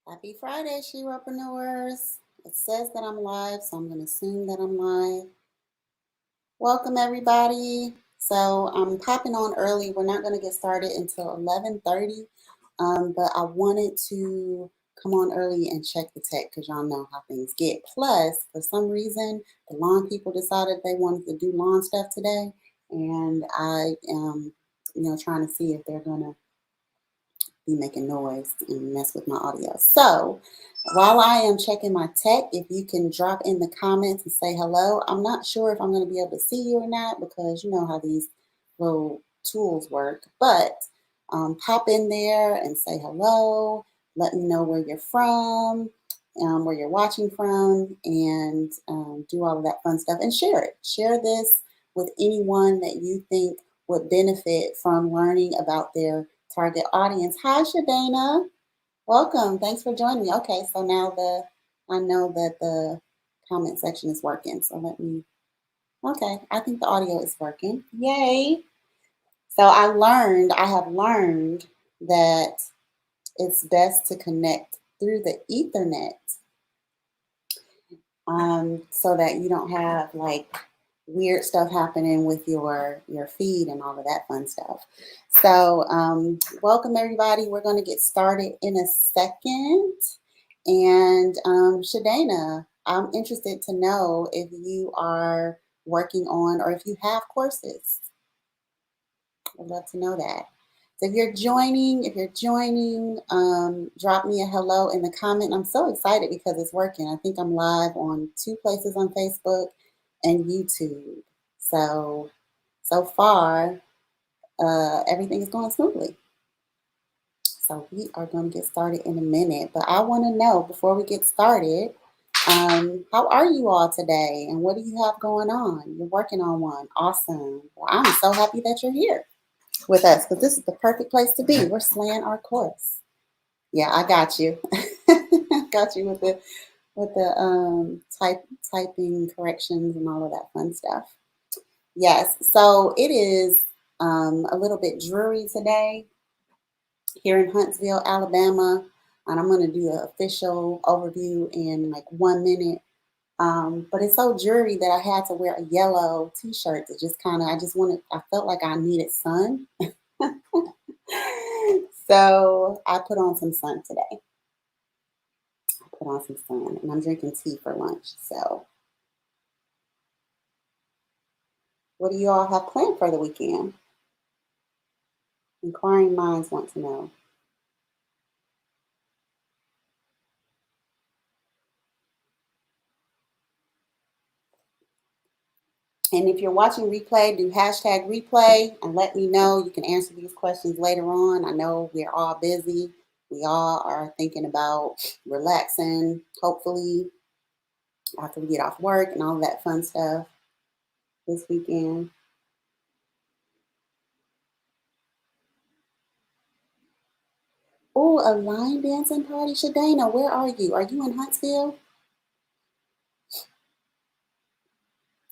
Happy Friday, She-Repreneurs. It says that I'm live, so I'm going to assume that I'm live. Welcome, everybody. So I'm popping on early. We're not going to get started until 11:30, but I wanted to come on early and check the tech because y'all know how things get. Plus, for some reason, the lawn people decided they wanted to do lawn stuff today, and I am, trying to see if they're going to be making noise and mess with my audio. So while I am checking my tech, if you can drop in the comments and say hello. I'm not sure if I'm going to be able to see you or not because you know how these little tools work, but pop in there and say hello. Let me know where you're from, where you're watching from, and do all of that fun stuff and share it. Share this with anyone that you think would benefit from learning about their target audience. Hi, Shadana. Welcome. Thanks for joining me. Okay, so now I know that the comment section is working. So okay, I think the audio is working. Yay. So I have learned that it's best to connect through the Ethernet so that you don't have like weird stuff happening with your feed and all of that fun stuff. So welcome everybody. We're going to get started in a second. And Shadana, I'm interested to know if you are working on or if you have courses. I'd love to know that. So if you're joining, drop me a hello in the comment. I'm so excited because it's working. I think I'm live on 2 places on Facebook and YouTube. So far, everything is going smoothly. So we are going to get started in a minute. But I want to know, before we get started, how are you all today? And what do you have going on? You're working on one. Awesome. Well, I'm so happy that you're here with us because this is the perfect place to be. We're slaying our course. Yeah, I got you. Got you with the typing corrections and all of that fun stuff. Yes, so it is a little bit dreary today here in Huntsville, Alabama, and I'm going to do an official overview in like 1 minute. But it's so dreary that I had to wear a yellow t-shirt to just I felt like I needed sun. So I put on some sun today. And I'm drinking tea for lunch. So what do you all have planned for the weekend? Inquiring minds want to know. And if you're watching replay, do hashtag replay and let me know. You can answer these questions later on. I know we're all busy. We all are thinking about relaxing, hopefully, after we get off work and all that fun stuff this weekend. Oh, a line dancing party. Shadana, where are you? Are you in Huntsville?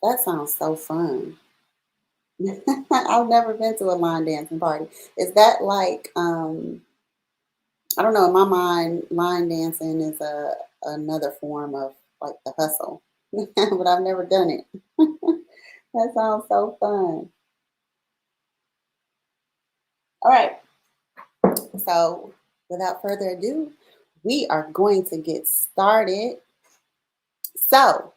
That sounds so fun. I've never been to a line dancing party. Is that like, I don't know, in my mind, line dancing is another form of like the hustle, but I've never done it. That sounds so fun. All right. So without further ado, we are going to get started. So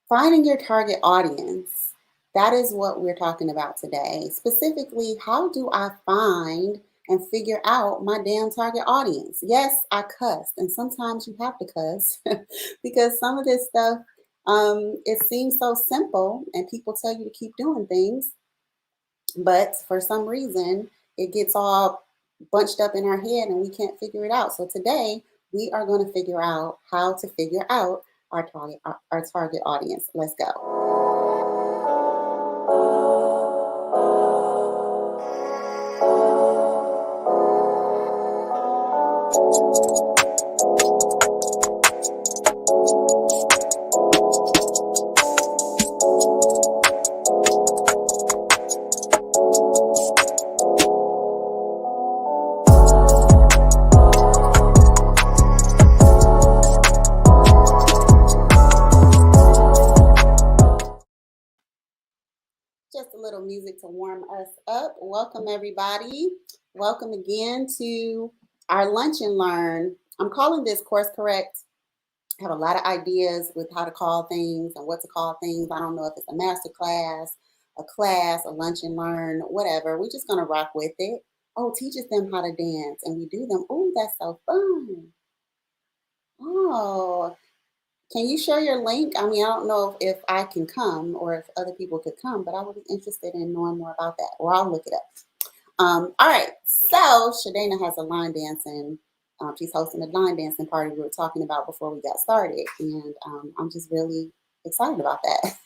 finding your target audience, that is what we're talking about today. Specifically, how do I find and figure out my damn target audience? Yes, I cuss, and sometimes you have to cuss because some of this stuff, it seems so simple, and people tell you to keep doing things, but for some reason, it gets all bunched up in our head and we can't figure it out. So today, we are going to figure out how to figure out our target audience. Let's go. music to warm us up. Welcome, everybody. Welcome again to our Lunch and Learn. I'm calling this Course Correct. I have a lot of ideas with how to call things and what to call things. I don't know if it's a master class, a lunch and learn, whatever. We're just going to rock with it. Oh, teaches them how to dance and we do them. Oh, that's so fun. Oh, can you share your link? I mean, I don't know if I can come or if other people could come, but I would be interested in knowing more about that, or I'll look it up. All right, so Shadena has a line dancing. She's hosting a line dancing party we were talking about before we got started, and I'm just really excited about that.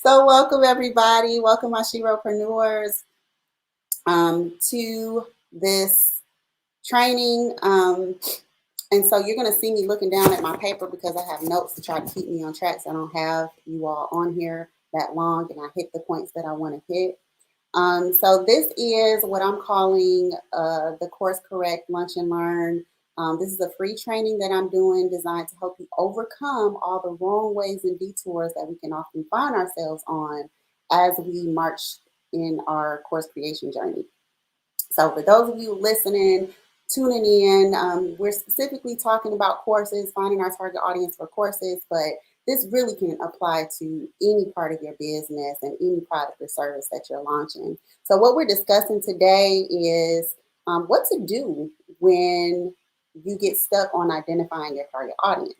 So welcome everybody. Welcome my Shiropreneurs to this training. And so you're going to see me looking down at my paper because I have notes to try to keep me on track so I don't have you all on here that long and I hit the points that I want to hit. So this is what I'm calling the Course Correct Lunch and Learn. This is a free training that I'm doing designed to help you overcome all the wrong ways and detours that we can often find ourselves on as we march in our course creation journey. So for those of you listening, tuning in, we're specifically talking about courses, finding our target audience for courses, but this really can apply to any part of your business and any product or service that you're launching. So what we're discussing today is what to do when you get stuck on identifying your target audience.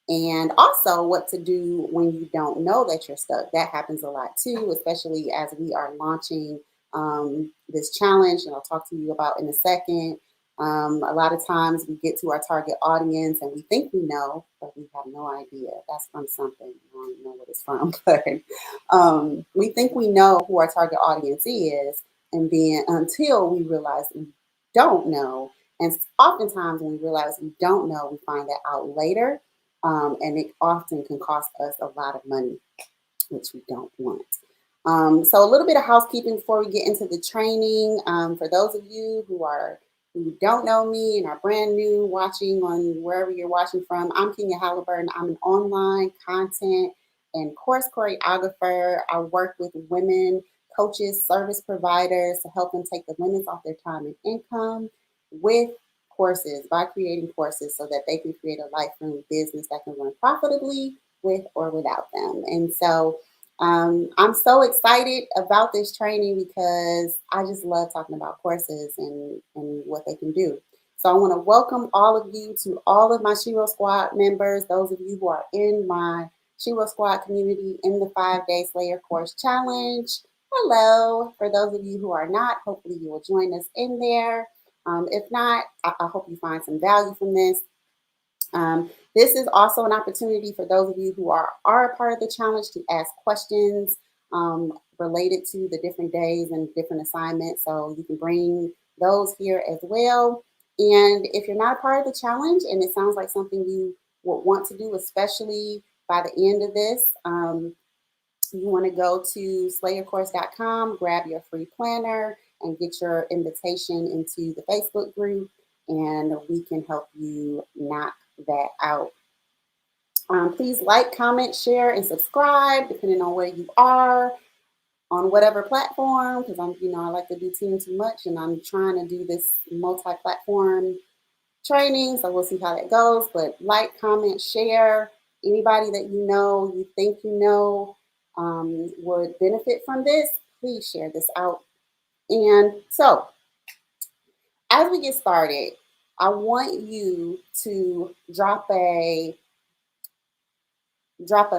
And also what to do when you don't know that you're stuck. That happens a lot too, especially as we are launching this challenge, and I'll talk to you about in a second. A lot of times we get to our target audience and we think we know, but we have no idea. That's from something. I don't even know what it's from, but we think we know who our target audience is, and then until we realize we don't know. And oftentimes when we realize we don't know, we find that out later. And it often can cost us a lot of money, which we don't want. So a little bit of housekeeping before we get into the training. For those of you who don't know me and are brand new watching on wherever you're watching from, I'm Kenya Halliburton. I'm an online content and course choreographer. I work with women, coaches, service providers to help them take the limits off their time and income with courses, by creating courses so that they can create a life-friendly business that can run profitably with or without them. And so I'm so excited about this training because I just love talking about courses and what they can do. So I want to welcome all of you to all of my Shiro Squad members, those of you who are in my Shiro Squad community in the 5-day Slayer Course Challenge. Hello. For those of you who are not, hopefully you will join us in there. If not, I hope you find some value from this. This is also an opportunity for those of you who are a part of the challenge to ask questions related to the different days and different assignments. So you can bring those here as well. And if you're not a part of the challenge and it sounds like something you would want to do, especially by the end of this, you want to go to slayercourse.com, grab your free planner, and get your invitation into the Facebook group, and we can help you knock that out. Please like, comment, share, and subscribe, depending on where you are on whatever platform, because I like to do too much, and I'm trying to do this multi-platform training, so we'll see how that goes. But like, comment, share. Anybody that you think would benefit from this, please share this out. And so, as we get started, I want you to drop a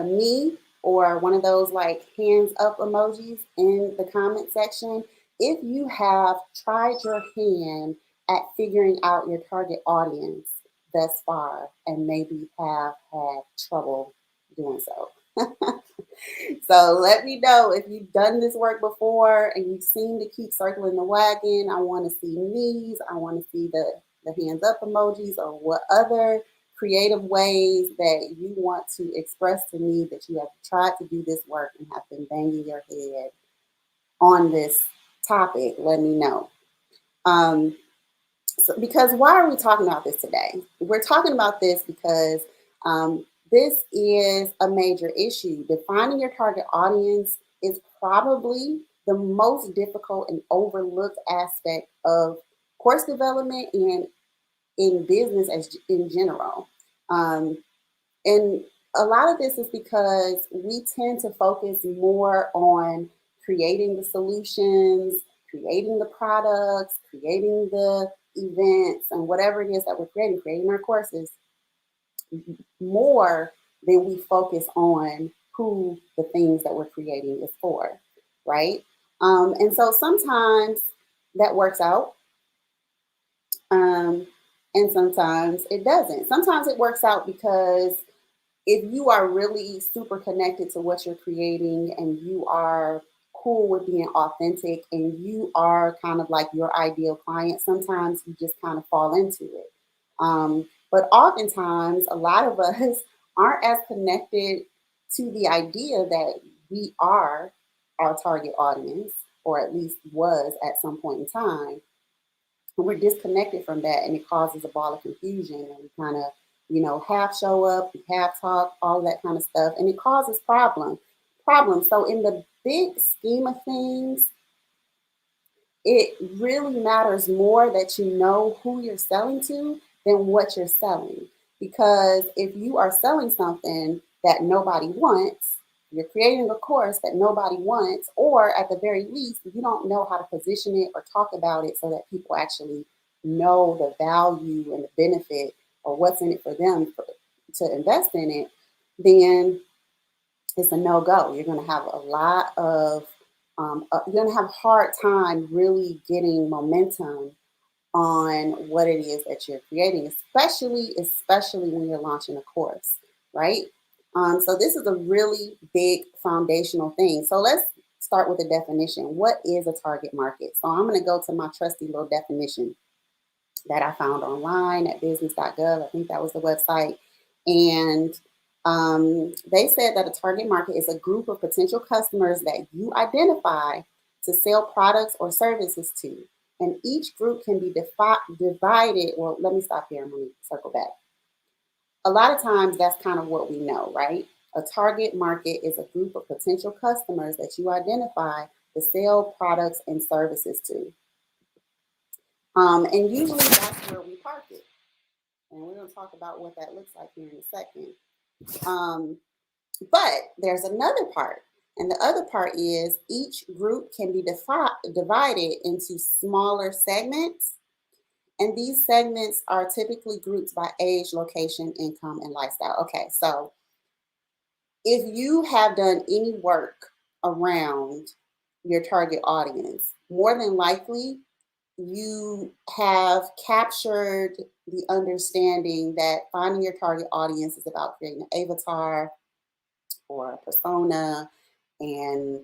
me or one of those like hands up emojis in the comment section if you have tried your hand at figuring out your target audience thus far and maybe have had trouble doing so. So let me know if you've done this work before and you seem to keep circling the wagon. I want to see me's. I want to see the hands up emojis, or what other creative ways that you want to express to me that you have tried to do this work and have been banging your head on this topic. Let me know. Because why are we talking about this today? We're talking about this because this is a major issue. Defining your target audience is probably the most difficult and overlooked aspect of course development and in business as in general. Um, and a lot of this is because we tend to focus more on creating the solutions, creating the products, creating the events, and whatever it is that we're creating our courses more than we focus on who the things that we're creating is for, right? And so sometimes that works out, um, and sometimes it doesn't. Sometimes it works out because if you are really super connected to what you're creating and you are cool with being authentic and you are kind of like your ideal client, sometimes you just kind of fall into it. But oftentimes, a lot of us aren't as connected to the idea that we are our target audience, or at least was at some point in time. We're disconnected from that, and it causes a ball of confusion, and we kind of, half show up, we half talk, all that kind of stuff, and it causes problems. So in the big scheme of things, it really matters more that you know who you're selling to than what you're selling. Because if you are selling something that nobody wants, you're creating a course that nobody wants, or at the very least, you don't know how to position it or talk about it so that people actually know the value and the benefit or what's in it for them to invest in it, then it's a no go. You're going to have a lot of, you're going to have a hard time really getting momentum on what it is that you're creating, especially when you're launching a course, right? So this is a really big foundational thing. So let's start with a definition. What is a target market? So I'm going to go to my trusty little definition that I found online at business.gov. I think that was the website. And they said that a target market is a group of potential customers that you identify to sell products or services to. And each group can be divided. Well, let me stop here. I'm going to circle back. A lot of times that's kind of what we know, right? A target market is a group of potential customers that you identify to sell products and services to. And usually that's where we park it. And we're going to talk about what that looks like here in a second. But there's another part. And the other part is each group can be divided into smaller segments. And these segments are typically grouped by age, location, income, and lifestyle. Okay, so if you have done any work around your target audience, more than likely you have captured the understanding that finding your target audience is about creating an avatar or a persona and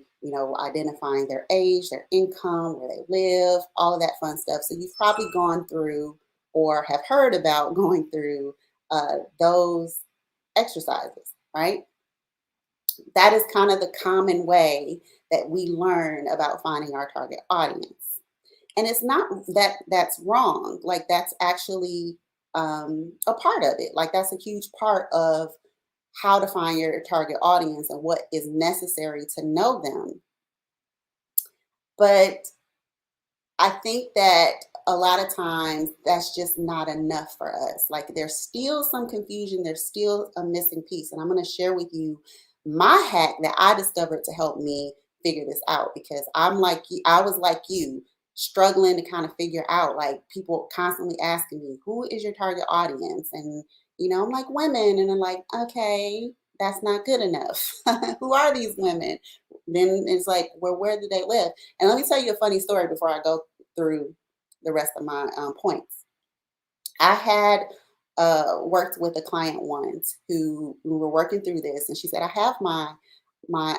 identifying their age, their income, where they live, all of that fun stuff. So you've probably gone through or have heard about going through those exercises, right? That is kind of the common way that we learn about finding our target audience. And it's not that that's wrong. Like that's actually a part of it. Like that's a huge part of how to find your target audience and what is necessary to know them. But I think that a lot of times that's just not enough for us. Like there's still some confusion, there's still a missing piece. And I'm going to share with you my hack that I discovered to help me figure this out because I was like you, struggling to kind of figure out like people constantly asking me, who is your target audience? And I'm like women, and I'm like, okay, that's not good enough. Who are these women? Then it's like, well, where do they live? And let me tell you a funny story before I go through the rest of my points. I had worked with a client once who we were working through this, and she said, "I have my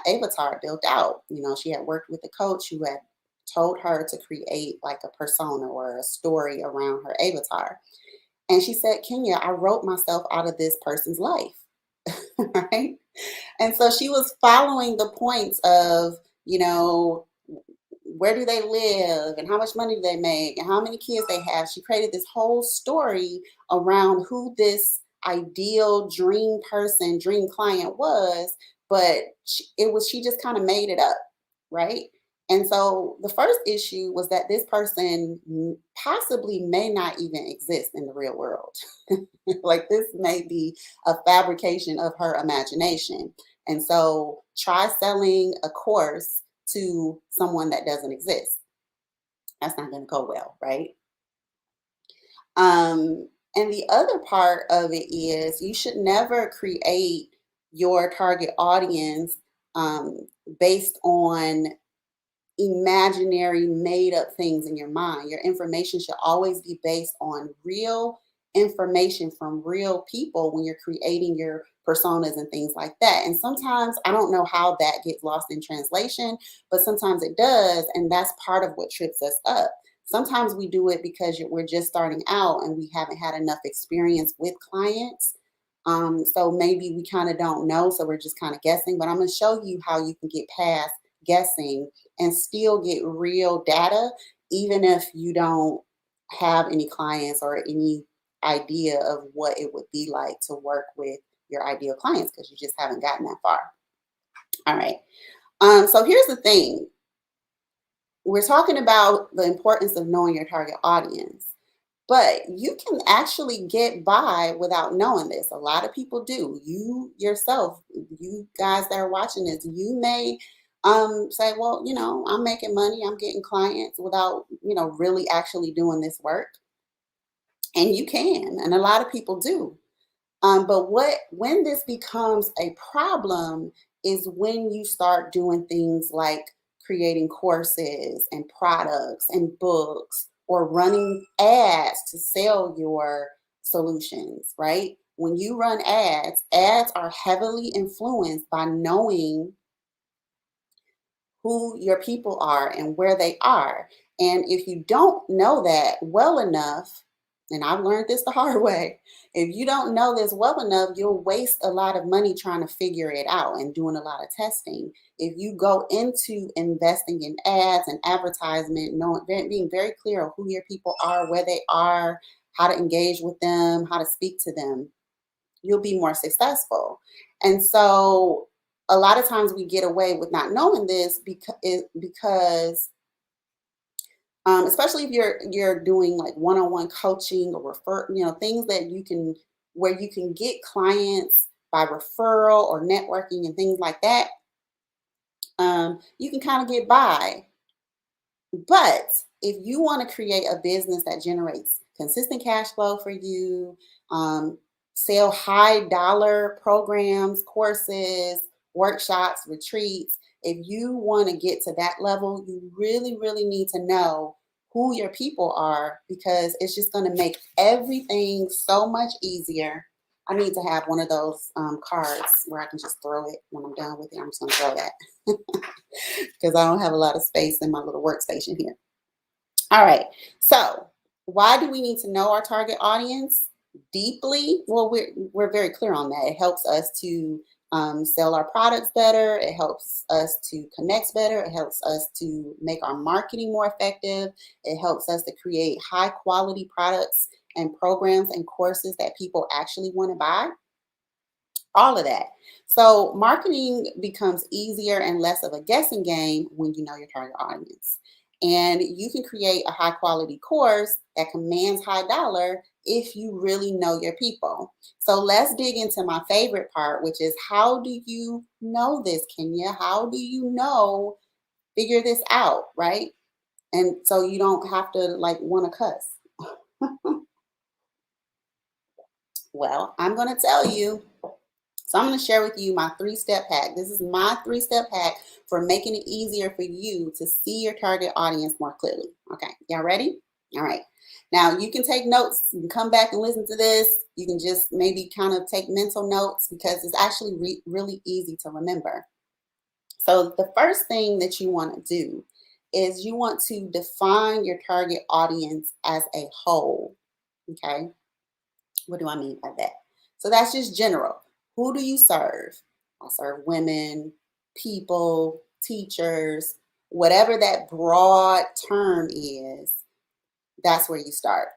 avatar built out." She had worked with a coach who had told her to create like a persona or a story around her avatar. And she said, "Kenya, I wrote myself out of this person's life." Right? And so she was following the points of, where do they live and how much money do they make and how many kids they have. She created this whole story around who this ideal dream person, dream client was, but she just kind of made it up. right? And so the first issue was that this person possibly may not even exist in the real world. Like this may be a fabrication of her imagination. And so try selling a course to someone that doesn't exist. That's not going to go well, right? And the other part of it is you should never create your target audience um, based on imaginary made up things in your mind. Your information should always be based on real information from real people when you're creating your personas and things like that. And sometimes I don't know how that gets lost in translation, but sometimes it does. And that's part of what trips us up. Sometimes we do it because we're just starting out and we haven't had enough experience with clients. So maybe we kind of don't know. So we're just kind of guessing. But I'm going to show you how you can get past guessing and still get real data, even if you don't have any clients or any idea of what it would be like to work with your ideal clients because you just haven't gotten that far. All right. So here's the thing. We're talking about the importance of knowing your target audience, but you can actually get by without knowing this. A lot of people do. You yourself, you guys that are watching this, you may say, well, I'm making money, I'm getting clients without, really actually doing this work. And you can, and a lot of people do. But when this becomes a problem is when you start doing things like creating courses and products and books or running ads to sell your solutions, right? When you run ads are heavily influenced by knowing who your people are and where they are. And if you don't know that well enough, and I've learned this the hard way, if you don't know this well enough, you'll waste a lot of money trying to figure it out and doing a lot of testing. If you go into investing in ads and advertisement, knowing, being very clear of who your people are, where they are, how to engage with them, how to speak to them, you'll be more successful. And so a lot of times we get away with not knowing this because especially if you're doing like one-on-one coaching or refer, things that you can where you can get clients by referral or networking and things like that. You can kind of get by. But if you want to create a business that generates consistent cash flow for you, um, sell high dollar programs, courses, workshops, retreats, if you want to get to that level, you really, really need to know who your people are because it's just going to make everything so much easier. I need to have one of those cards where I can just throw it when I'm done with it. I'm just going to throw that because I don't have a lot of space in my little workstation here. All right. So, why do we need to know our target audience deeply? Well, we're very clear on that. It helps us to sell our products better. It helps us to connect better. It helps us to make our marketing more effective. It helps us to create high quality products and programs and courses that people actually want to buy, all of that. So marketing becomes easier and less of a guessing game when you know your target audience. And you can create a high quality course that commands high dollar if you really know your people. So let's dig into my favorite part, which is how do you know this, Kenya? How do you figure this out, right? And so you don't have to like want to cuss. Well, I'm going to tell you. So I'm going to share with you my 3-step hack. This is my 3-step hack for making it easier for you to see your target audience more clearly. Okay, y'all ready? All right. Now you can take notes. You can come back and listen to this. You can just maybe kind of take mental notes because it's actually really easy to remember. So the first thing that you want to do is you want to define your target audience as a whole. Okay. What do I mean by that? So that's just general. Who do you serve? I serve women, people, teachers, whatever that broad term is, that's where you start.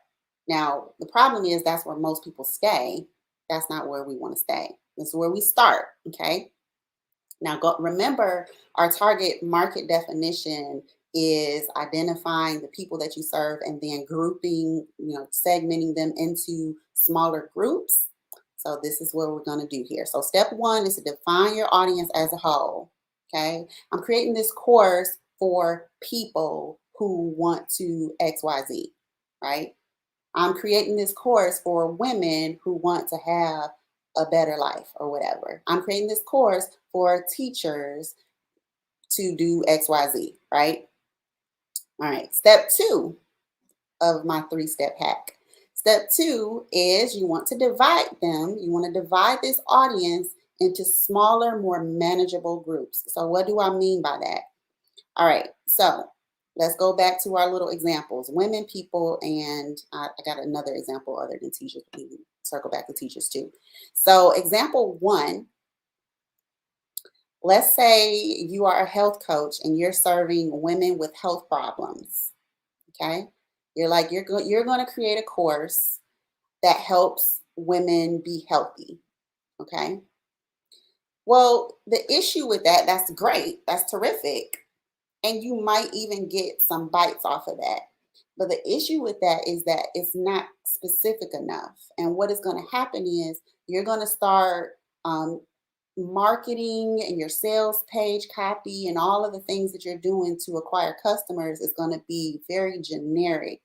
Now, the problem is that's where most people stay. That's not where we want to stay. This is where we start, okay? Now, remember, our target market definition is identifying the people that you serve and then grouping, segmenting them into smaller groups. So this is what we're going to do here. So step one is to define your audience as a whole. Okay. I'm creating this course for people who want to XYZ, right? I'm creating this course for women who want to have a better life or whatever. I'm creating this course for teachers to do XYZ, right? All right. Step two of my 3-step hack. Step two is you want to divide them. You want to divide this audience into smaller, more manageable groups. So, what do I mean by that? All right. So, let's go back to our little examples women, people, and I got another example other than teachers. We can circle back to teachers too. So, example one, let's say you are a health coach and you're serving women with health problems. Okay. You're going to create a course that helps women be healthy. Okay. Well, the issue with that, that's great. That's terrific. And you might even get some bites off of that. But the issue with that is that it's not specific enough. And what is going to happen is you're going to start marketing and your sales page copy and all of the things that you're doing to acquire customers is going to be very generic.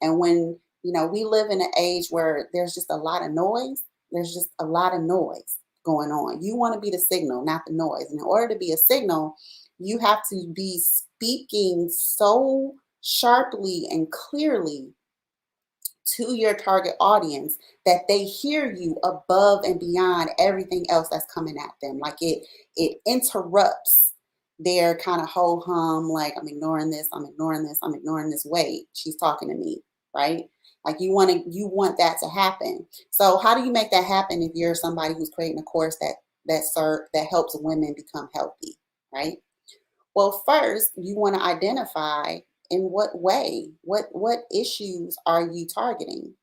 And when, we live in an age where there's just a lot of noise, there's just a lot of noise going on. You want to be the signal, not the noise. And in order to be a signal, you have to be speaking so sharply and clearly to your target audience that they hear you above and beyond everything else that's coming at them. Like it interrupts their kind of whole hum, like I'm ignoring this, I'm ignoring this, I'm ignoring this. Wait, she's talking to me, right? Like you want that to happen. So how do you make that happen if you're somebody who's creating a course that helps women become healthy, right? Well, first, you want to identify in what way, what issues are you targeting?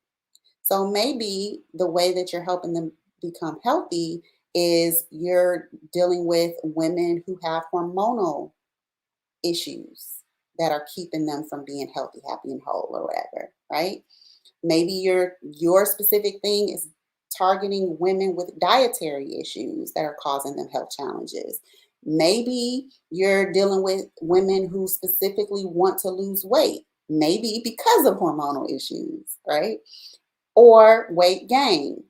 So maybe the way that you're helping them become healthy is you're dealing with women who have hormonal issues that are keeping them from being healthy, happy, and whole, or whatever, right? Maybe your specific thing is targeting women with dietary issues that are causing them health challenges. Maybe you're dealing with women who specifically want to lose weight, maybe because of hormonal issues, right? Or weight gain.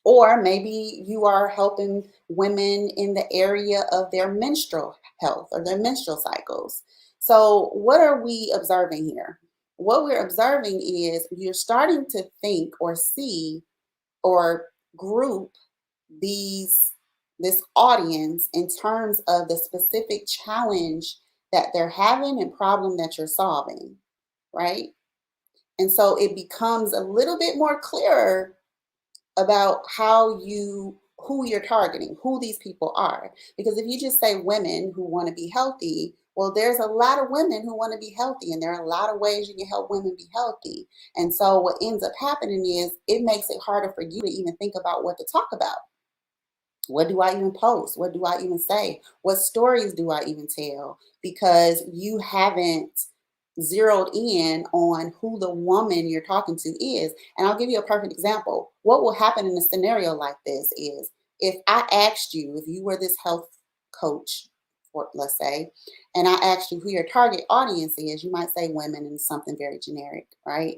Or maybe you are helping women in the area of their menstrual health or their menstrual cycles. So, what are we observing here? What we're observing is you're starting to think or see or group these this audience in terms of the specific challenge that they're having and problem that you're solving, right? And so it becomes a little bit more clearer about who you're targeting, who these people are. Because if you just say women who want to be healthy, well, there's a lot of women who want to be healthy, and there are a lot of ways you can help women be healthy. And so what ends up happening is it makes it harder for you to even think about what to talk about. What do I even post? What do I even say? What stories do I even tell? Because you haven't zeroed in on who the woman you're talking to is. And I'll give you a perfect example. What will happen in a scenario like this is if I asked you, if you were this health coach, for, let's say, and I asked you who your target audience is, you might say women and something very generic, right?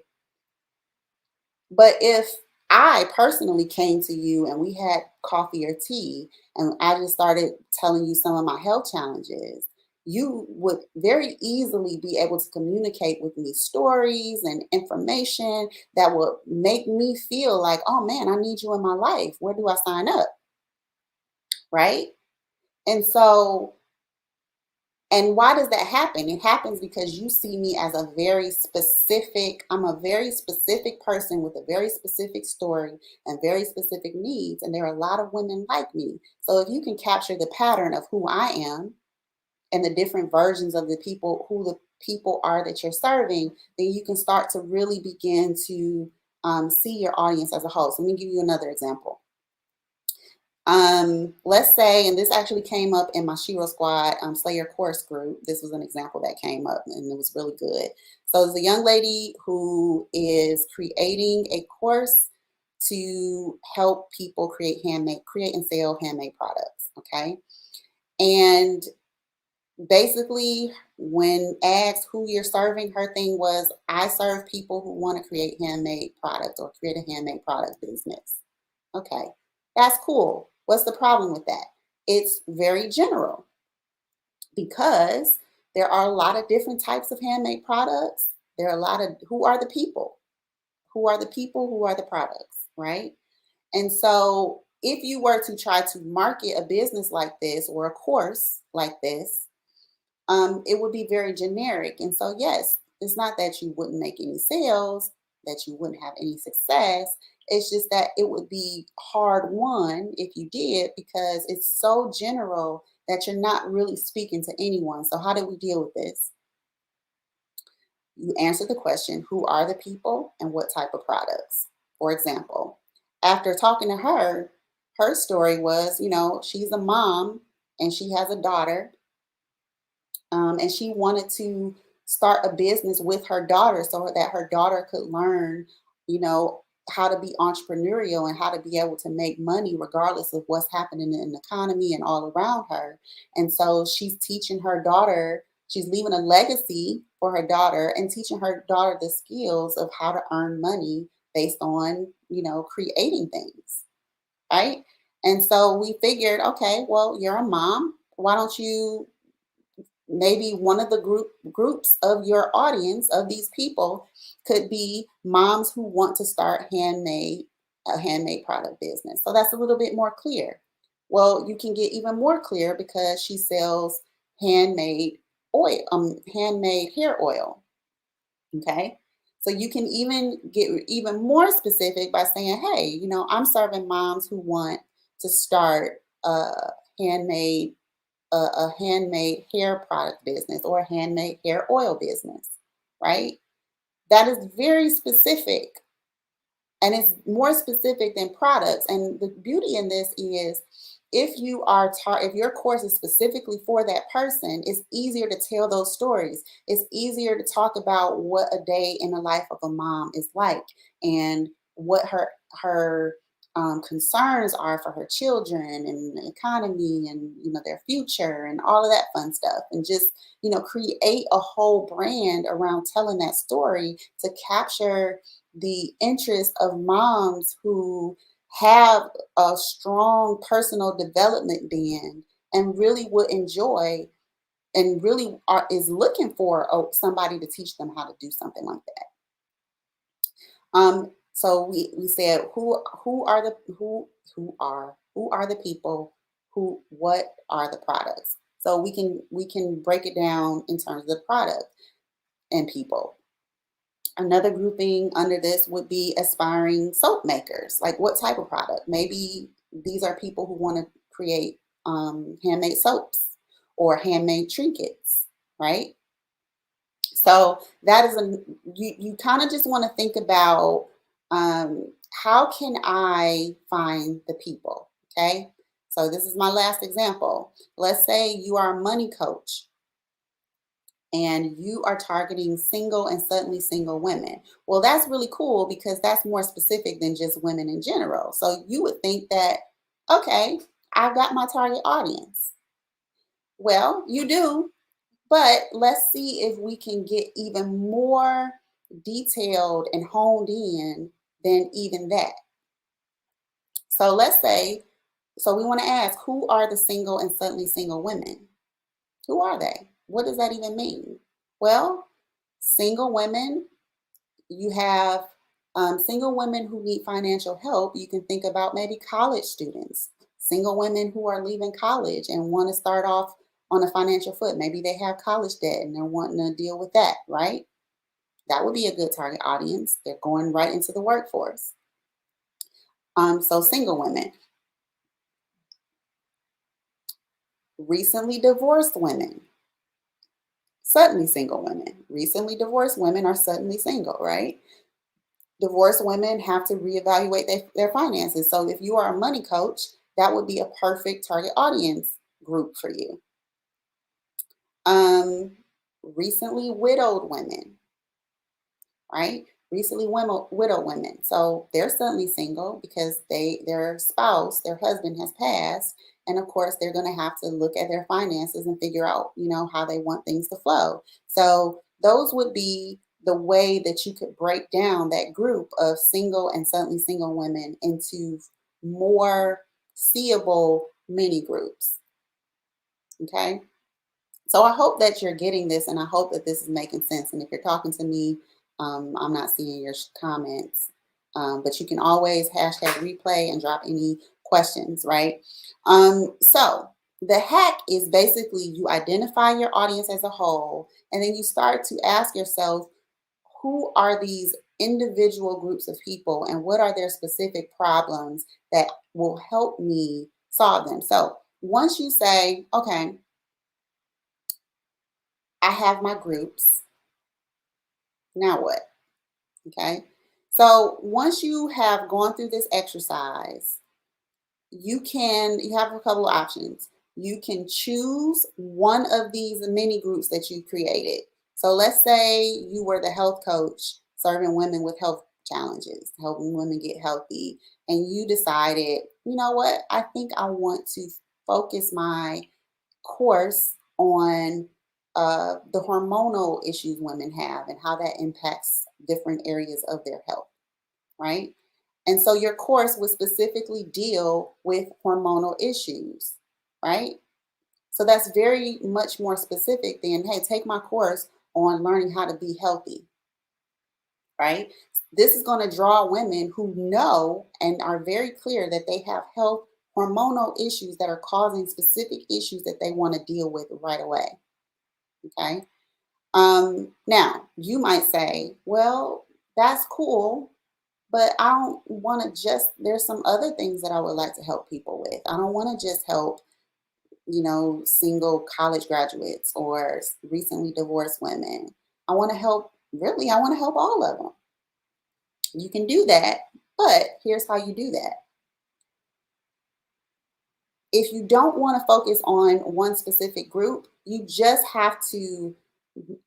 But if I personally came to you and we had coffee or tea, and I just started telling you some of my health challenges, you would very easily be able to communicate with me stories and information that would make me feel like, oh man, I need you in my life. Where do I sign up? Right. And so and why does that happen? It happens because you see me as I'm a very specific person with a very specific story and very specific needs. And there are a lot of women like me. So if you can capture the pattern of who I am and the different versions of who the people are that you're serving, then you can start to really begin to see your audience as a whole. So let me give you another example. Let's say, and this actually came up in my Shiro Squad Slayer course group. This was an example that came up and it was really good. So there's a young lady who is creating a course to help people create and sell handmade products. Okay. And basically, when asked who you're serving, her thing was, I serve people who want to create handmade products or create a handmade product business. Okay, that's cool. What's the problem with that? It's very general because there are a lot of different types of handmade products. There are a lot of who are the people? Who are the people? Who are the products? Right? And so, if you were to try to market a business like this or a course like this, it would be very generic. And so, yes, it's not that you wouldn't make any sales, that you wouldn't have any success. It's just that it would be hard won if you did because it's so general that you're not really speaking to anyone. So, how do we deal with this? You answer the question, who are the people and what type of products? For example, after talking to her, her story was, she's a mom and she has a daughter, and she wanted to start a business with her daughter so that her daughter could learn, you know, how to be entrepreneurial and how to be able to make money regardless of what's happening in the economy and all around her. And so she's teaching her daughter, she's leaving a legacy for her daughter and teaching her daughter the skills of how to earn money based on, creating things, right? And so we figured, okay, well, you're a mom. Why don't you maybe one of the groups of your audience of these people could be moms who want to start a handmade product business. So that's a little bit more clear. Well, you can get even more clear because she sells handmade handmade hair oil. Okay. So you can even get even more specific by saying, hey, I'm serving moms who want to start handmade a handmade hair product business or a handmade hair oil business, right? That is very specific and it's more specific than products. And the beauty in this is if your course is specifically for that person, it's easier to tell those stories. It's easier to talk about what a day in the life of a mom is like and what her concerns are for her children and the economy and their future and all of that fun stuff, and just create a whole brand around telling that story to capture the interest of moms who have a strong personal development band and really would enjoy and really is looking for somebody to teach them how to do something like that. So we said who are the people, what are the products? So we can break it down in terms of the product and people. Another grouping under this would be aspiring soap makers. Like what type of product? Maybe these are people who want to create handmade soaps or handmade trinkets, right? So that is you kind of just want to think about how can I find the people? Okay. So this is my last example. Let's say you are a money coach and you are targeting single and suddenly single women. Well, that's really cool because that's more specific than just women in general. So you would think that, okay, I've got my target audience. Well, you do, but let's see if we can get even more detailed and honed in than even that. So let's say, so we want to ask, who are the single and suddenly single women? Who are they? What does that even mean? Well, single women, you have single women who need financial help. You can think about maybe college students, single women who are leaving college and want to start off on a financial foot. Maybe they have college debt and they're wanting to deal with that, right? That would be a good target audience. They're going right into the workforce. So single women, recently divorced women, suddenly single women. Recently divorced women are suddenly single, right? Divorced women have to reevaluate their finances. So if you are a money coach, that would be a perfect target audience group for you. Um, Recently widowed women, right? Recently widowed women. So they're suddenly single because their spouse, their husband has passed. And of course, they're going to have to look at their finances and figure out, how they want things to flow. So those would be the way that you could break down that group of single and suddenly single women into more seeable mini groups. Okay. So I hope that you're getting this, and I hope that this is making sense. And if you're talking to me, I'm not seeing your comments, but you can always hashtag replay and drop any questions, right? So the hack is basically you identify your audience as a whole, and then you start to ask yourself, who are these individual groups of people, and what are their specific problems that will help me solve them? So once you say, okay, I have my groups. Now what? Okay. So once you have gone through this exercise, you have a couple of options. You can choose one of these mini groups that you created. So let's say you were the health coach serving women with health challenges, helping women get healthy, and you decided, you know what? I think I want to focus my course on the hormonal issues women have and how that impacts different areas of their health, right? And so your course would specifically deal with hormonal issues, right? So that's very much more specific than, hey, take my course on learning how to be healthy, right? This is going to draw women who know and are very clear that they have health hormonal issues that are causing specific issues that they want to deal with right away. Okay. Now you might say, well, that's cool, but I don't want to just, there's some other things that I would like to help people with. I don't want to just help, single college graduates or recently divorced women. I want to help all of them. You can do that, but here's how you do that. If you don't want to focus on one specific group, you just have to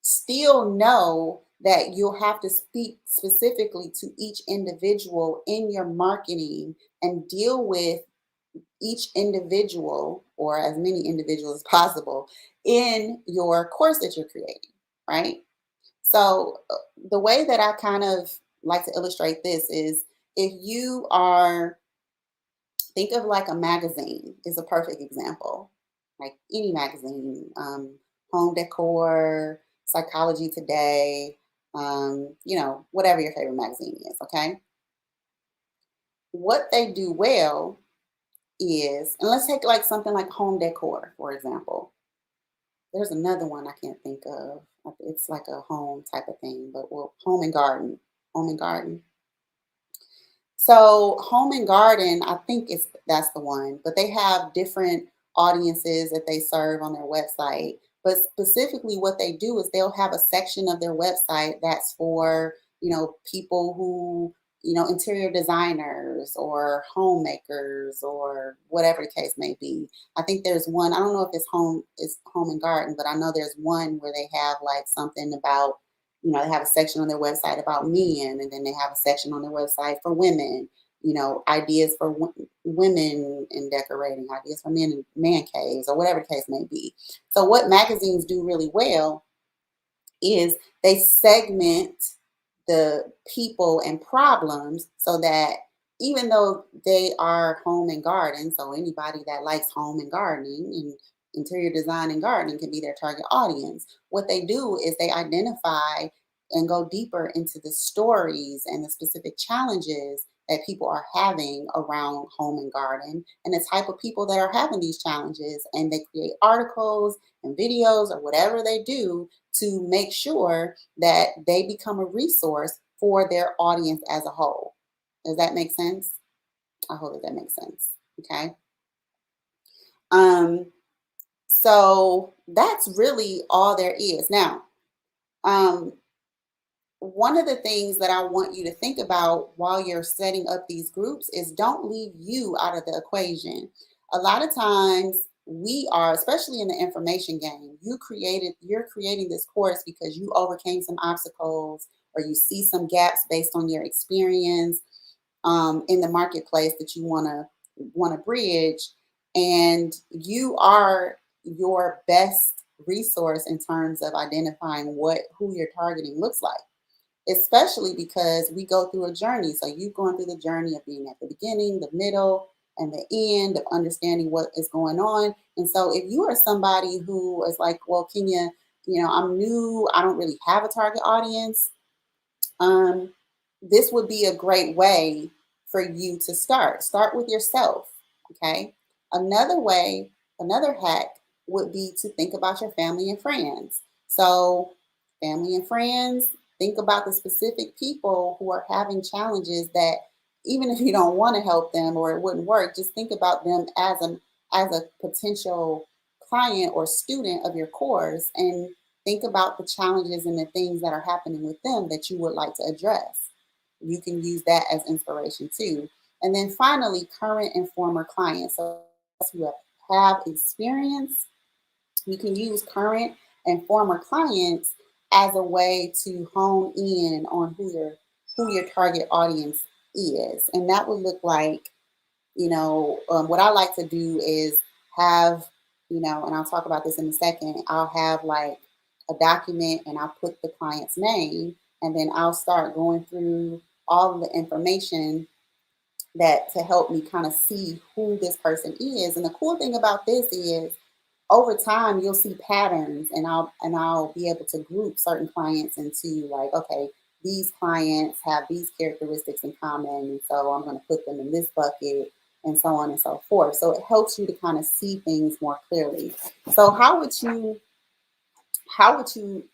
still know that you'll have to speak specifically to each individual in your marketing and deal with each individual or as many individuals as possible in your course that you're creating, right? So, the way that I kind of like to illustrate this is if you are think of like a magazine is a perfect example. Like any magazine, home decor, psychology today, whatever your favorite magazine is, okay? What they do well is, and let's take like something like home decor, for example. There's another one I can't think of. It's like a home type of thing, but well, home and garden. Home and garden. So home and garden, I think that's the one, but they have different audiences that they serve on their website. But specifically what they do is they'll have a section of their website that's for, people who, interior designers or homemakers or whatever the case may be. I think there's one, I don't know if it's home and garden, but I know there's one where they have like something about, they have a section on their website about men, and then they have a section on their website for women, ideas for women in decorating, ideas for men in man caves, or whatever the case may be. So, what magazines do really well is they segment the people and problems so that even though they are home and garden, so anybody that likes home and gardening and interior design and gardening can be their target audience. What they do is they identify and go deeper into the stories and the specific challenges that people are having around home and garden and the type of people that are having these challenges. And they create articles and videos or whatever they do to make sure that they become a resource for their audience as a whole. Does that make sense? I hope that makes sense. Okay. Um, so that's really all there is. Now, um, one of the things that I want you to think about while you're setting up these groups is don't leave you out of the equation. A lot of times we are, especially in the information game, you're creating this course because you overcame some obstacles or you see some gaps based on your experience in the marketplace that you want to bridge, and you are your best resource in terms of identifying what who you're targeting looks like, especially because we go through a journey. So you've gone through the journey of being at the beginning, the middle, and the end of understanding what is going on. And so if you are somebody who is like, well, Kenya, I'm new, I don't really have a target audience, um, this would be a great way for you to start. Start with yourself. Okay. Another way, another hack would be to think about your family and friends. So, family and friends, think about the specific people who are having challenges that even if you don't want to help them or it wouldn't work, just think about them as a potential client or student of your course, and think about the challenges and the things that are happening with them that you would like to address. You can use that as inspiration too. And then finally, current and former clients. So who have experience, you can use current and former clients as a way to hone in on who your target audience is. And that would look like, what I like to do is have, and I'll talk about this in a second. I'll have like a document and I'll put the client's name, and then I'll start going through all of the information that to help me kind of see who this person is. And the cool thing about this is over time you'll see patterns, and I'll be able to group certain clients into like, okay, these clients have these characteristics in common, and so I'm going to put them in this bucket, and so on and so forth. So it helps you to kind of see things more clearly. So how would you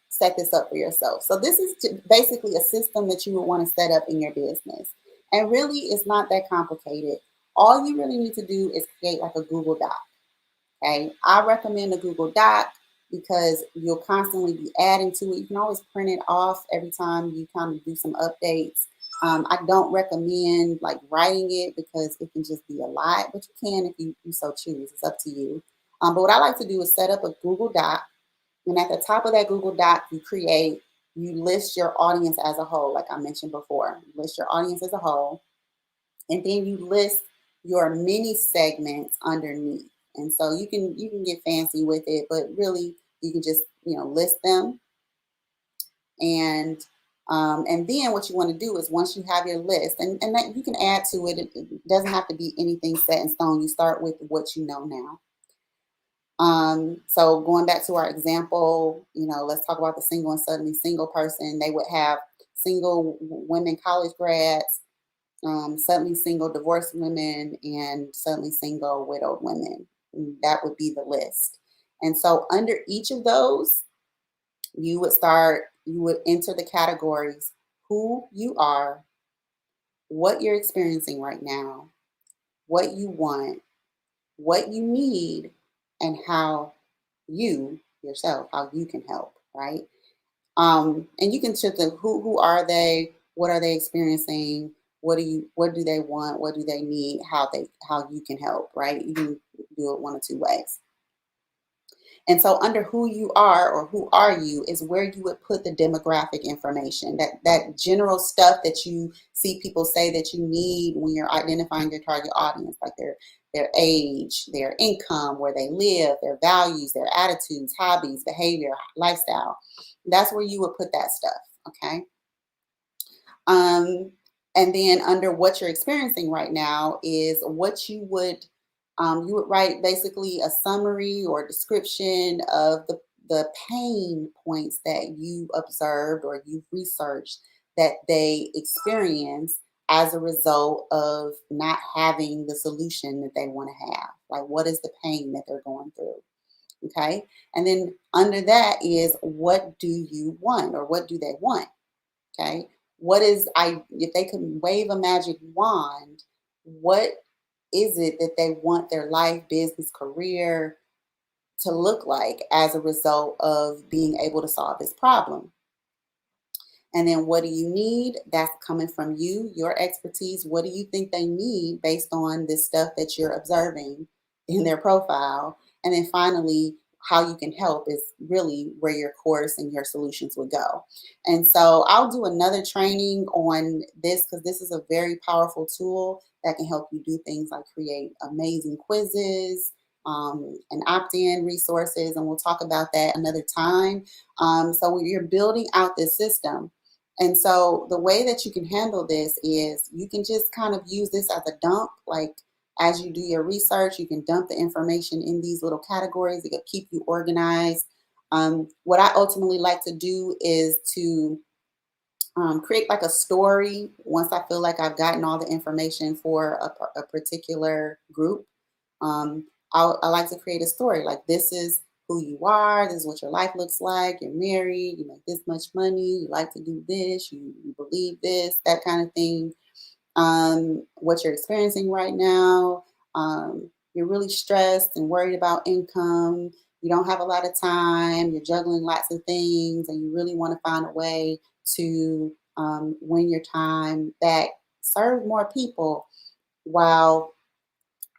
set this up for yourself? So this is basically a system that you would want to set up in your business, and really it's not that complicated. All you really need to do is create like a Google Doc. Okay, I recommend a Google Doc because you'll constantly be adding to it. You can always print it off every time you kind of do some updates. I don't recommend like writing it because it can just be a lot, but you can if you so choose. It's up to you. But what I like to do is set up a Google Doc, and at the top of that Google Doc, you list your audience as a whole, like I mentioned before. You list your audience as a whole, and then you list your mini segments underneath. And so you can get fancy with it, but really you can just list them, and and then what you want to do is once you have your list, and that you can add to it. It doesn't have to be anything set in stone. You start with what you know now. So going back to our example, let's talk about the single and suddenly single person. They would have single women college grads, suddenly single divorced women, and suddenly single widowed women. And that would be the list. And so under each of those, you would enter the categories: who you are, what you're experiencing right now, what you want, what you need, and how you yourself, how you can help, right? And you can check them: who are they, what are they experiencing, what do they want, what do they need, how you can help, right? You can do it one or two ways. And so under who you are or who are you is where you would put the demographic information, that general stuff that you see people say that you need when you're identifying your target audience, like their age, their income, where they live, their values, their attitudes, hobbies, behavior, lifestyle. That's where you would put that stuff. Okay. Um, and then under what you're experiencing right now is what you would write basically a summary or description of the pain points that you observed or you've researched that they experience as a result of not having the solution that they want to have. Like, what is the pain that they're going through? Okay. And then under that is, what do you want or what do they want? Okay. If they could wave a magic wand, what is it that they want their life, business, career to look like as a result of being able to solve this problem? And then what do you need? That's coming from you, your expertise. What do you think they need based on this stuff that you're observing in their profile? And then finally, how you can help is really where your course and your solutions would go. And so I'll do another training on this because this is a very powerful tool that can help you do things like create amazing quizzes, and opt-in resources, and we'll talk about that another time. So when you're building out this system, and so the way that you can handle this is you can just kind of use this as a dump, like as you do your research, you can dump the information in these little categories. It'll keep you organized. What I ultimately like to do is to create like a story once I feel like I've gotten all the information for a particular group. Um, I like to create a story like this is who you are, this is what your life looks like, you're married, you make this much money, you like to do this, you believe this, that kind of thing, what you're experiencing right now. You're really stressed and worried about income. You don't have a lot of time. You're juggling lots of things, and you really want to find a way to win your time back, serve more people while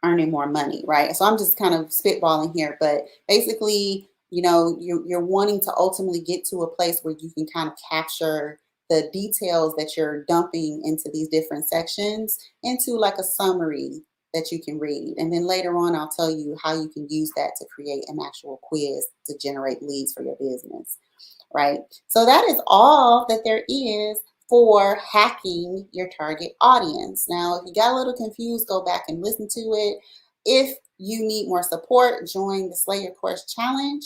earning more money, right? So I'm just kind of spitballing here, but basically, you're wanting to ultimately get to a place where you can kind of capture the details that you're dumping into these different sections into like a summary that you can read. And then later on, I'll tell you how you can use that to create an actual quiz to generate leads for your business, right? So that is all that there is for hacking your target audience. Now, if you got a little confused, go back and listen to it. If you need more support, join the Slay Your Course Challenge.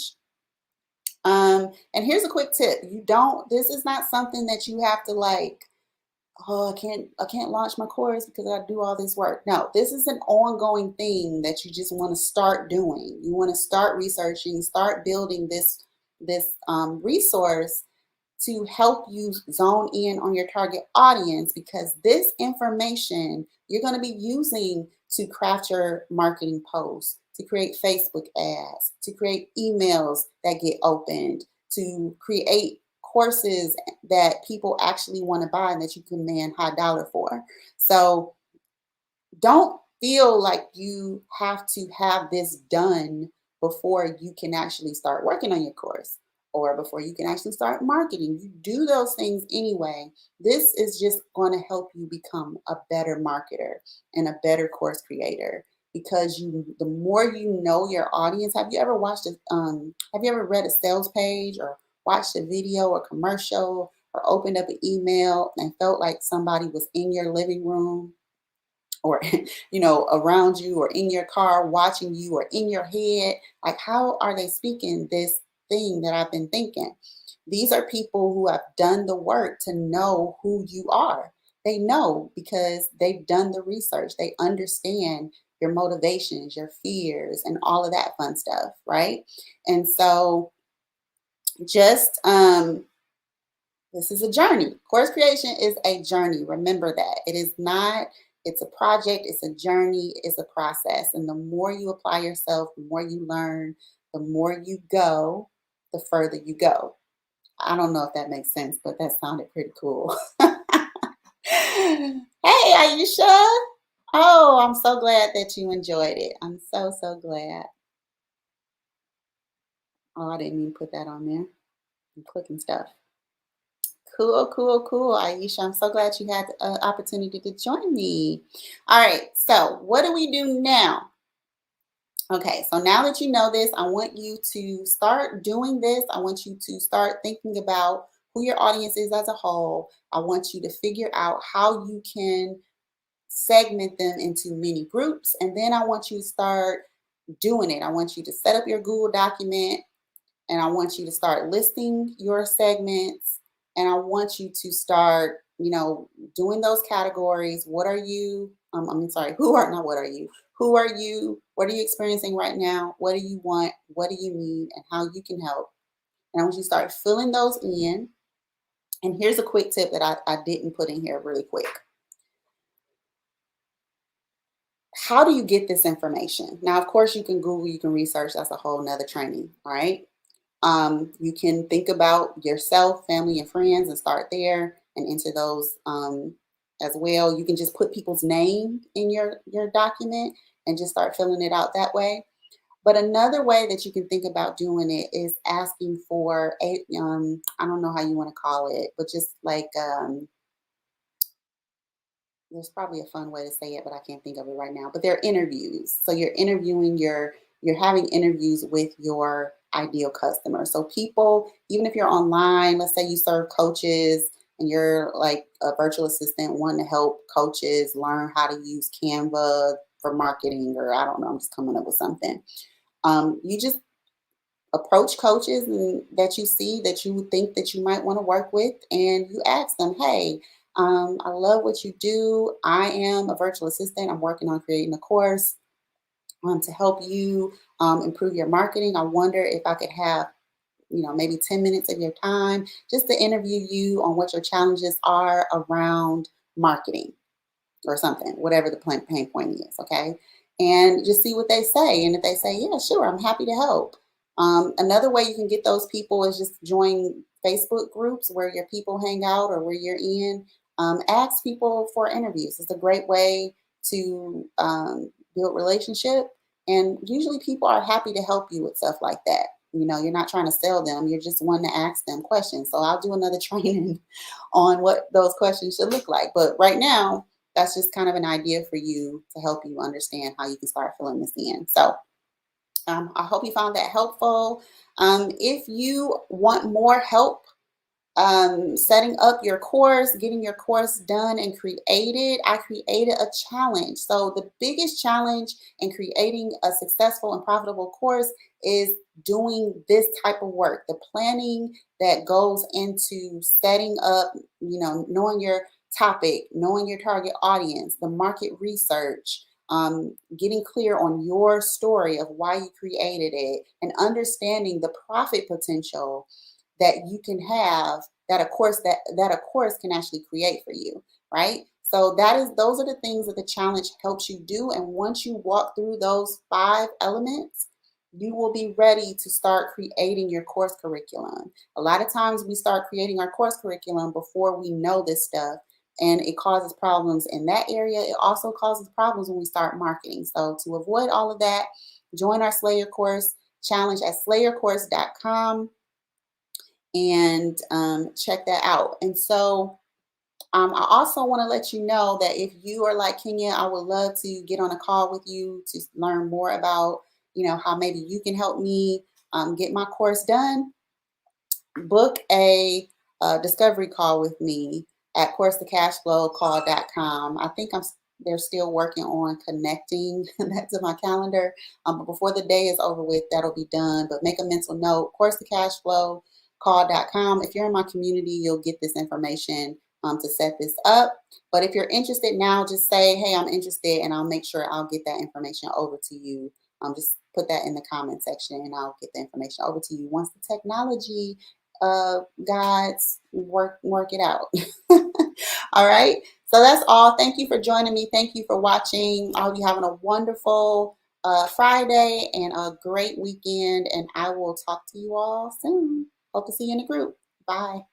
And here's a quick tip. This is not something that you have to like, oh, I can't launch my course because I do all this work. No, this is an ongoing thing that you just want to start doing. You want to start researching, start building this resource to help you zone in on your target audience, because this information you're going to be using to craft your marketing posts, to create Facebook ads, to create emails that get opened, to create courses that people actually want to buy and that you command high dollar for. So don't feel like you have to have this done before you can actually start working on your course or before you can actually start marketing. You do those things anyway. This is just going to help you become a better marketer and a better course creator, because the more you know your audience. Have you ever read a sales page or watched a video or commercial or opened up an email and felt like somebody was in your living room or around you or in your car watching you or in your head? Like, how are they speaking this thing that I've been thinking? These are people who have done the work to know who you are. They know because they've done the research. They understand your motivations, your fears, and all of that fun stuff, right? And so just this is a journey. Course creation is a journey. Remember that. It is not, it's a project, it's a journey, it's a process. And the more you apply yourself, the more you learn, the more you go, the further you go. I don't know if that makes sense, but that sounded pretty cool. Hey, Aisha. Oh, I'm so glad that you enjoyed it. I'm so, so glad. Oh, I didn't even put that on there. I'm clicking stuff. Cool, cool, cool, Aisha. I'm so glad you had the opportunity to join me. All right, so what do we do now? Okay, so now that you know this, I want you to start doing this. I want you to start thinking about who your audience is as a whole. I want you to figure out how you can segment them into mini groups. And then I want you to start doing it. I want you to set up your Google document, and I want you to start listing your segments, and I want you to start, doing those categories. What are you, sorry, who are, not what are you, who are you, what are you experiencing right now, what do you want, what do you need, and how you can help. And I want you to start filling those in. And here's a quick tip that I didn't put in here really quick. How do you get this information? Now, of course, you can Google, you can research. That's a whole nother training, all right? You can think about yourself, family, and friends and start there and enter those as well. You can just put people's name in your document and just start filling it out that way. But another way that you can think about doing it is asking for a, I don't know how you want to call it, but just like, there's probably a fun way to say it, but I can't think of it right now. But they're interviews. So you're having interviews with your ideal customer. So people, even if you're online, let's say you serve coaches and you're like a virtual assistant wanting to help coaches learn how to use Canva for marketing, or I don't know, I'm just coming up with something. You just approach coaches and that you see that you think that you might want to work with, and you ask them, hey, I love what you do. I am a virtual assistant. I'm working on creating a course to help you improve your marketing. I wonder if I could have, maybe 10 minutes of your time just to interview you on what your challenges are around marketing or something, whatever the pain point is, okay? And just see what they say. And if they say, yeah, sure, I'm happy to help. Another way you can get those people is just join Facebook groups where your people hang out or where you're in. Ask people for interviews. It's a great way to build relationship. And usually people are happy to help you with stuff like that. You're not trying to sell them. You're just wanting to ask them questions. So I'll do another training on what those questions should look like. But right now, that's just kind of an idea for you to help you understand how you can start filling this in. So I hope you found that helpful. If you want more help setting up your course, getting your course done and created, I created a challenge. So the biggest challenge in creating a successful and profitable course is doing this type of work, the planning that goes into setting up, knowing your topic, knowing your target audience, the market research, getting clear on your story of why you created it, and understanding the profit potential that you can have that a course can actually create for you, right? So those are the things that the challenge helps you do. And once you walk through those 5 elements, you will be ready to start creating your course curriculum. A lot of times we start creating our course curriculum before we know this stuff, and it causes problems in that area. It also causes problems when we start marketing. So to avoid all of that, join our Slayer course challenge at slayercourse.com and check that out. And so I also want to let you know that if you are like Kenya, I would love to get on a call with you to learn more about, how maybe you can help me get my course done. Book a discovery call with me at coursethecashflowcall.com. I think they're still working on connecting that to my calendar. But before the day is over with, that'll be done. But make a mental note, coursethecashflowcall.com. If you're in my community, you'll get this information to set this up. But if you're interested now, just say, hey, I'm interested, and I'll make sure I'll get that information over to you. Just put that in the comment section and I'll get the information over to you once the technology guides work it out. All right. So that's all. Thank you for joining me. Thank you for watching. I hope you're having a wonderful Friday and a great weekend. And I will talk to you all soon. Hope to see you in the group. Bye.